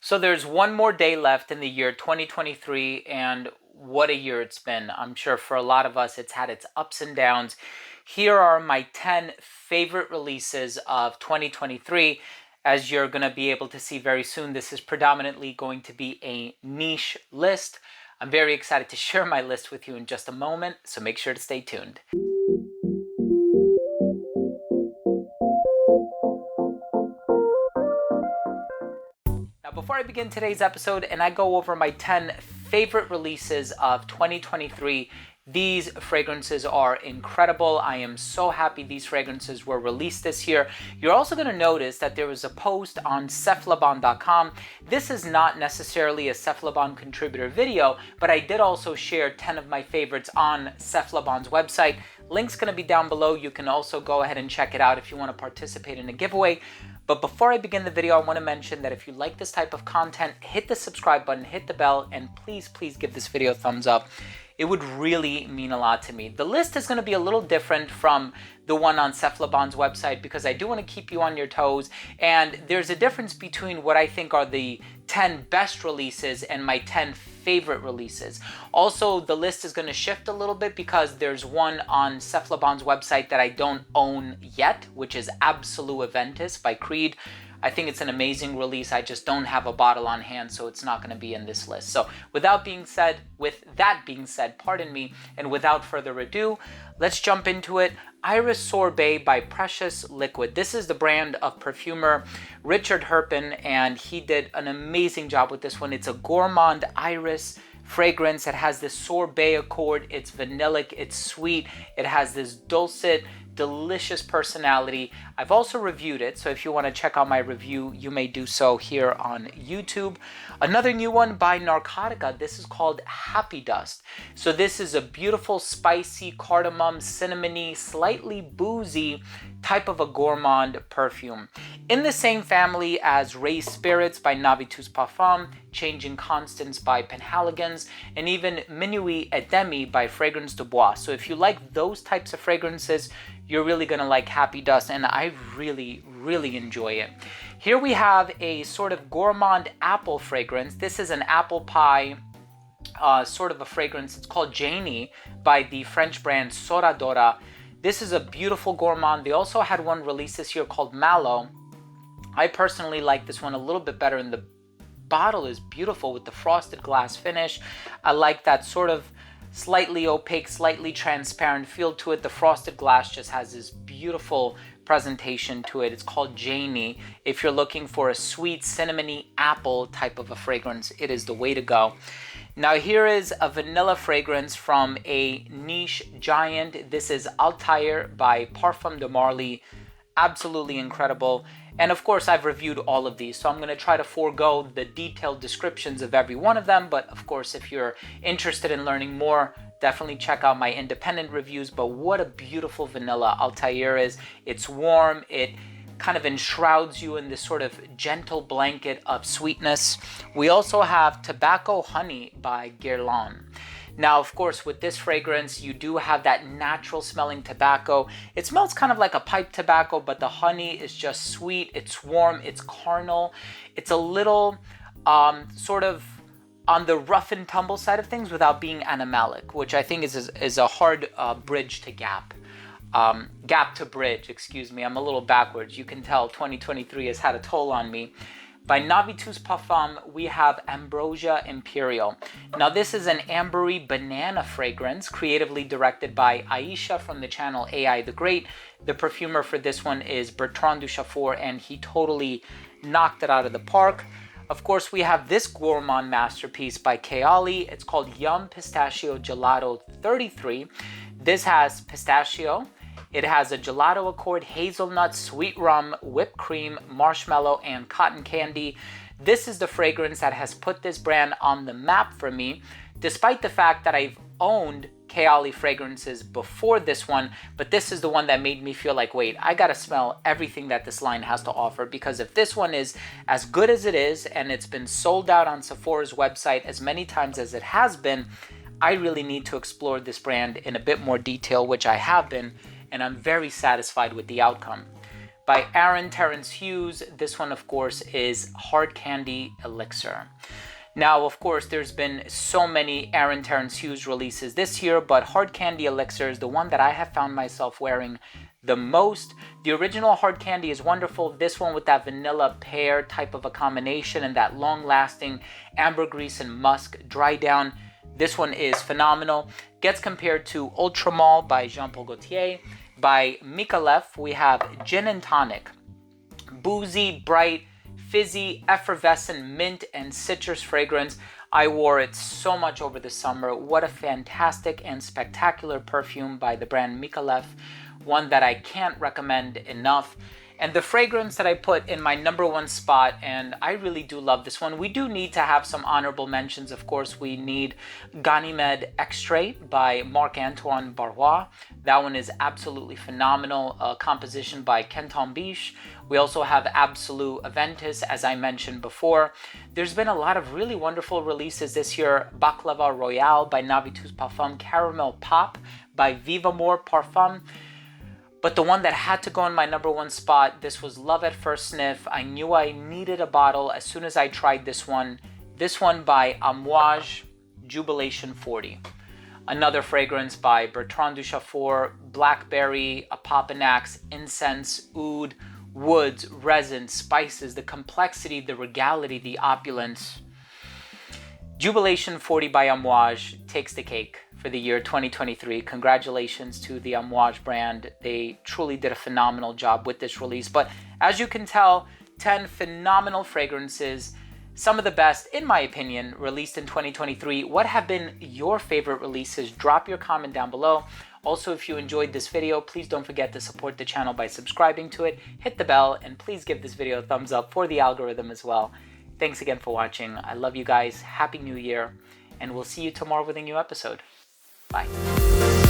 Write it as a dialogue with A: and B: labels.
A: So there's one more day left in the year 2023, and what a year it's been. I'm sure for a lot of us, it's had its ups and downs. Here are my 10 favorite releases of 2023. As you're going to be able to see very soon, this is predominantly going to be a niche list. I'm very excited to share my list with you in just a moment, so make sure to stay tuned. Now, before I begin today's episode and I go over my 10 favorite releases of 2023, these fragrances are incredible. I am so happy these fragrances were released this year. You're also going to notice that there was a post on cephalabon.com. This is not necessarily a Cephalabon contributor video, but I did also share 10 of my favorites on Cephalabon's website. Link's going to be down below. You can also go ahead and check it out if you want to participate in a giveaway. But before I begin the video, I want to mention that if you like this type of content, hit the subscribe button, hit the bell, and please give this video a thumbs up. It would really mean a lot to me. The list is going to be a little different from the one on Cephalabon's website because I do want to keep you on your toes. And there's a difference between what I think are the 10 best releases and my 10 favorite releases. Also, the list is going to shift a little bit because there's one on Cephalabon's website that I don't own yet, which is Absolute Aventus by Creed. I think it's an amazing release. I just don't have a bottle on hand, so it's not going to be in this list. So with that being said, pardon me, and without further ado, let's jump into it. Iris Sorbet by Precious Liquid. This is the brand of perfumer Richard Herpen, and he did an amazing job with this one. It's a gourmand iris fragrance. It has this sorbet accord. It's vanillic, it's sweet. It has this dulcet, delicious personality. I've also reviewed it, so if you want to check out my review, you may do so here on YouTube. Another new one by Narcotica. This is called Happy Dust. So this is a beautiful, spicy, cardamom, cinnamony, slightly boozy type of a gourmand perfume. In the same family as Raised Spirits by Navitus Parfum, Changing Constance by Penhaligon's, and even Minuit et Demi by Fragrance du Bois. So if you like those types of fragrances, you're really going to like Happy Dust, and I really enjoy it. Here we have a sort of gourmand apple fragrance. This is an apple pie sort of a fragrance. It's called Janie by the French brand Soradora. This is a beautiful gourmand. They also had one released this year called Mallow. I personally like this one a little bit better, and the bottle is beautiful with the frosted glass finish. I like that sort of slightly opaque, slightly transparent feel to it. The frosted glass just has this beautiful presentation to it. It's called Janie. If you're looking for a sweet cinnamony apple type of a fragrance, it is the way to go. Now here is a vanilla fragrance from a niche giant. This is Altair by Parfum de Marly. Absolutely incredible. And of course, I've reviewed all of these, so I'm going to try to forego the detailed descriptions of every one of them. But of course, if you're interested in learning more, definitely check out my independent reviews. But what a beautiful vanilla Altair is. It's warm. It kind of enshrouds you in this sort of gentle blanket of sweetness. We also have Tobacco Honey by Guerlain. Now, of course, with this fragrance, you do have that natural smelling tobacco. It smells kind of like a pipe tobacco, but the honey is just sweet. It's warm. It's carnal. It's a little sort of on the rough and tumble side of things without being animalic, which I think is a hard bridge to gap. Gap to bridge, excuse me. I'm a little backwards. You can tell 2023 has had a toll on me. By Navitus Parfum, we have Ambrosia Imperial. Now this is an ambery banana fragrance creatively directed by Aisha from the channel AI the Great. The perfumer for this one is Bertrand Duchaufour, and he totally knocked it out of the park. Of course, we have this gourmand masterpiece by Kayali. It's called Yum Pistachio Gelato 33. This has pistachio. It has a gelato accord, hazelnut, sweet rum, whipped cream, marshmallow, and cotton candy. This is the fragrance that has put this brand on the map for me, despite the fact that I've owned Kayali fragrances before this one, but this is the one that made me feel like, wait, I gotta smell everything that this line has to offer, because if this one is as good as it is, and it's been sold out on Sephora's website as many times as it has been, I really need to explore this brand in a bit more detail, which I have been, and I'm very satisfied with the outcome. by Aaron Terrence Hughes. This one, of course, is Hard Candy Elixir. Now, of course, there's been so many Aaron Terrence Hughes releases this year, but Hard Candy Elixir is the one that I have found myself wearing the most. The original Hard Candy is wonderful. This one with that vanilla pear type of a combination and that long-lasting ambergris and musk dry down. This one is phenomenal. Gets compared to Ultra Mall by Jean Paul Gaultier. By Micallef, we have Gin and Tonic. Boozy, bright, fizzy, effervescent mint and citrus fragrance. I wore it so much over the summer. What a fantastic and spectacular perfume by the brand Micallef. One that I can't recommend enough. And the fragrance that I put in my number one spot, and I really do love this one. We do need to have some honorable mentions. Of course, we need Ganymede Extrait by Marc-Antoine Barrois. That one is absolutely phenomenal. A composition by Kenton Biche. We also have Absolute Aventus, as I mentioned before. There's been a lot of really wonderful releases this year. Baklava Royale by Navitus Parfum. Caramel Pop by Vivamore Parfum. But the one that had to go in my number one spot, this was Love at First Sniff. I knew I needed a bottle as soon as I tried this one. This one by Amouage, Jubilation 40. Another fragrance by Bertrand Duchaufour, Blackberry, Apopanax, Incense, Oud, Woods, Resin, Spices, the complexity, the regality, the opulence. Jubilation 40 by Amouage takes the cake for the year 2023. Congratulations to the Amouage brand. They truly did a phenomenal job with this release. But as you can tell, 10 phenomenal fragrances, some of the best, in my opinion, released in 2023. What have been your favorite releases? Drop your comment down below. Also, if you enjoyed this video, please don't forget to support the channel by subscribing to it, hit the bell, and please give this video a thumbs up for the algorithm as well. Thanks again for watching. I love you guys. Happy New Year. And we'll see you tomorrow with a new episode. Bye.